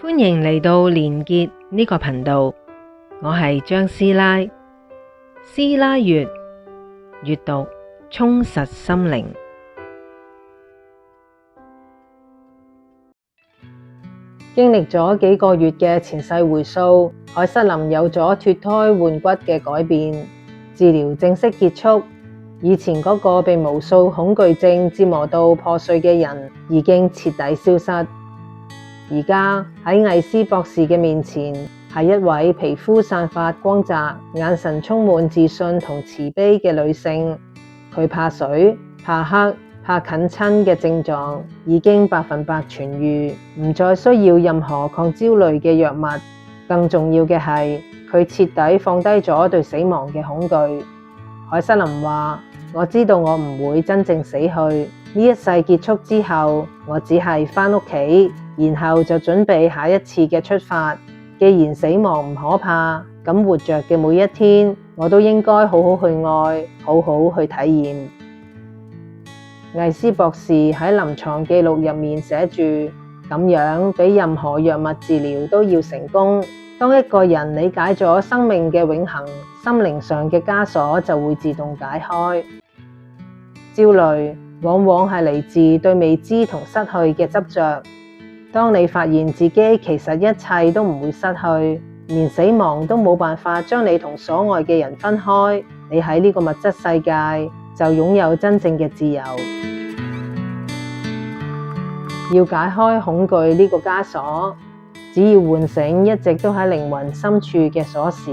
歡迎嚟到連結呢個頻道，我係張師奶。師奶閱閱讀充實心靈。經歷咗幾個月嘅前世回溯，凱瑟琳有咗脫胎換骨嘅改變，治療正式結束。以前嗰個被無數恐懼症折磨到破碎嘅人已經徹底消失。而家喺魏斯博士嘅面前，係一位皮膚散發光澤、眼神充滿自信同慈悲嘅女性。佢怕水、怕黑、怕近親嘅症狀已經100%痊癒，唔再需要任何抗焦慮嘅藥物。更重要嘅係，佢徹底放低咗對死亡嘅恐懼。凱瑟琳話：我知道我唔會真正死去，呢一世結束之後，我只係返屋企，然後就準備下一次嘅出發。既然死亡唔可怕，咁活着嘅每一天，我都應該好好去愛，好好去體驗。魏斯博士喺臨床記錄入面寫住，咁樣比任何藥物治療都要成功。當一個人理解咗生命嘅永恆，心靈上嘅枷鎖就會自動解開。焦慮往往係嚟自對未知同失去嘅執着。當你發現自己其實一切都唔會失去，連死亡都冇辦法將你同所愛嘅人分開，你喺呢個物質世界就擁有真正嘅自由。要解開恐懼呢個枷鎖，只要喚醒一直都喺靈魂深處嘅鎖匙。